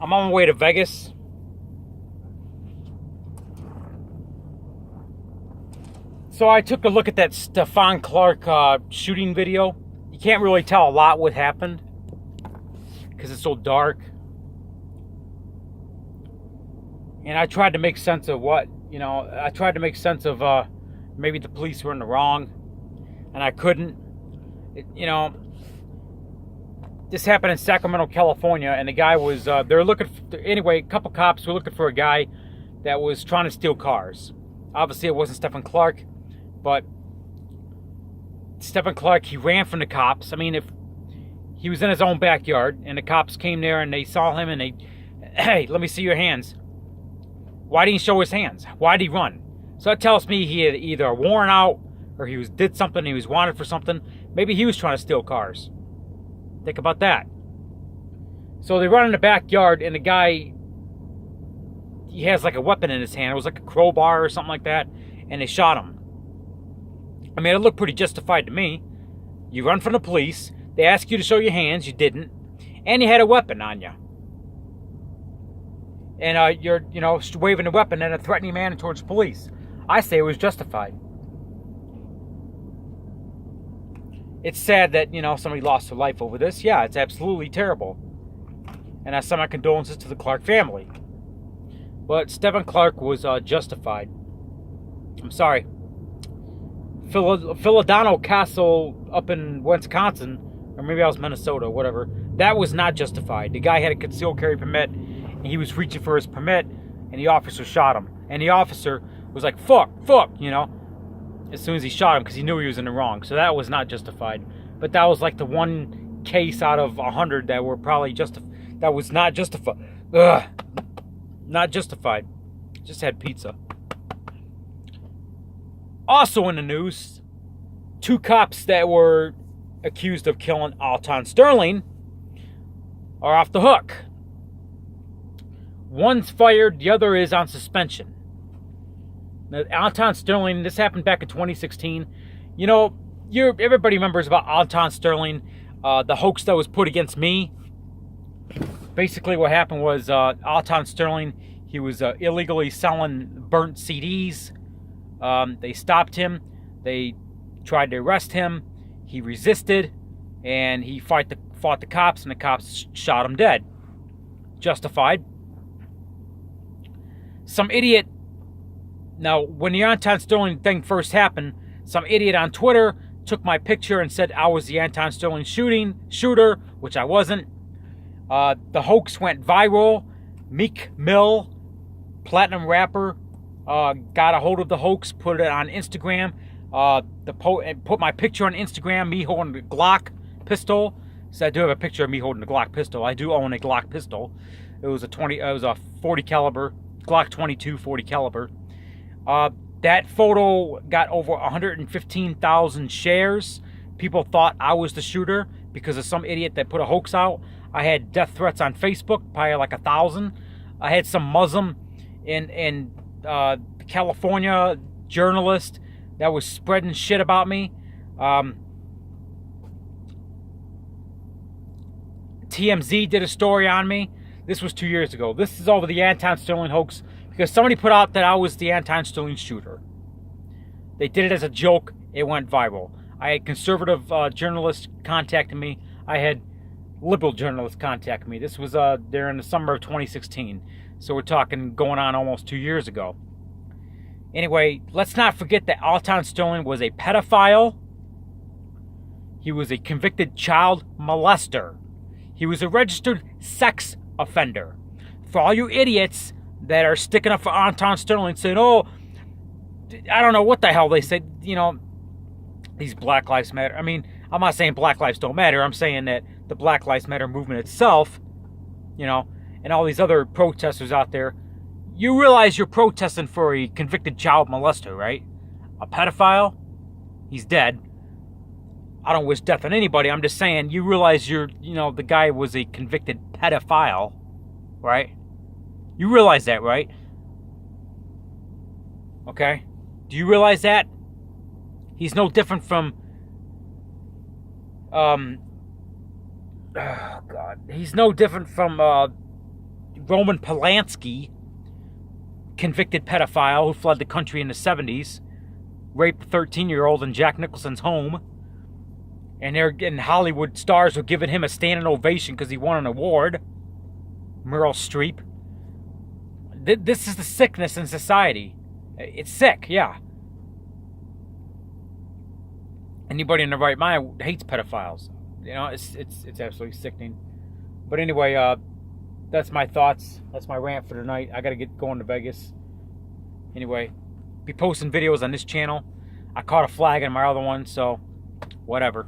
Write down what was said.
I'm on my way to Vegas. So I took a look at that Stephon Clark shooting video. You can't really tell a lot what happened because it's so dark. And I tried to make sense of I tried to make sense of maybe the police were in the wrong, and I couldn't. This happened in Sacramento, California, and the guy was, they were looking for, anyway, a couple cops were looking for a guy that was trying to steal cars. Obviously, it wasn't Stephon Clark, but Stephon Clark, he ran from the cops. I mean, if he was in his own backyard, and the cops came there, and they saw him, and hey, let me see your hands. Why didn't he show his hands? Why did he run? So that tells me he had either a warrant out, or he did something, he was wanted for something. Maybe he was trying to steal cars. Think about that. So they run in the backyard, and the guy, he has like a weapon in his hand. It was like a crowbar or something like that, and they shot him. I mean, it looked pretty justified to me. You run from the police, they ask you to show your hands, you didn't, and you had a weapon on you. And you're, waving a weapon and a threatening man towards police. I say it was justified. It's sad that, somebody lost their life over this. Yeah, it's absolutely terrible. And I send my condolences to the Clark family. But Stephon Clark was justified. I'm sorry. Philadelphia Castle up in Wisconsin, or maybe I was Minnesota, whatever, that was not justified. The guy had a concealed carry permit, and he was reaching for his permit, and the officer shot him. And the officer was like, fuck, as soon as he shot him, because he knew he was in the wrong. So that was not justified. But that was like the one case out of 100 that were probably that was not justified. Not justified. Just had pizza. Also in the news, 2 cops that were accused of killing Alton Sterling are off the hook. One's fired, the other is on suspension. Now, Alton Sterling, this happened back in 2016. Everybody remembers about Alton Sterling, the hoax that was put against me. Basically what happened was Alton Sterling, he was illegally selling burnt CDs. They stopped him. They tried to arrest him. He resisted, and he fought the cops, and the cops shot him dead. Justified. Some idiot. Now, when the Anton Sterling thing first happened, some idiot on Twitter took my picture and said I was the Anton Sterling shooter, which I wasn't. The hoax went viral. Meek Mill, platinum rapper, got a hold of the hoax, put it on Instagram. Put my picture on Instagram, me holding the Glock pistol. So I do have a picture of me holding the Glock pistol. I do own a Glock pistol. It was a 40 caliber, Glock 22 40 caliber. That photo got over 115,000 shares. People thought I was the shooter because of some idiot that put a hoax out. I had death threats on Facebook, probably like 1,000. I had some Muslim in California journalist that was spreading shit about me. TMZ did a story on me. This was 2 years ago. This is over the Anton Sterling hoax because somebody put out that I was the Anton Sterling shooter. They did it as a joke. It went viral. I had conservative journalists contacting me. I had liberal journalists contact me. This was there in the summer of 2016. So we're talking going on almost 2 years ago. Anyway, let's not forget that Alton Sterling was a pedophile. He was a convicted child molester. He was a registered sex offender. For all you idiots that are sticking up for Alton Sterling saying, oh, I don't know what the hell they said, these Black Lives Matter. I mean, I'm not saying Black Lives don't matter. I'm saying that the Black Lives Matter movement itself, and all these other protesters out there, you realize you're protesting for a convicted child molester, right? A pedophile? He's dead. I don't wish death on anybody. I'm just saying, you realize the guy was a convicted pedophile, right? You realize that, right? Okay? Do you realize that? He's no different from, oh God. He's no different from, Roman Polanski, convicted pedophile who fled the country in the 70s, raped a 13-year-old in Jack Nicholson's home. And they're getting Hollywood stars were giving him a standing ovation because he won an award. Meryl Streep. This is the sickness in society. It's sick, yeah. Anybody in their right mind hates pedophiles. You know, it's absolutely sickening. But anyway, that's my thoughts. That's my rant for tonight. I gotta get going to Vegas. Anyway, be posting videos on this channel. I caught a flag in my other one, so whatever.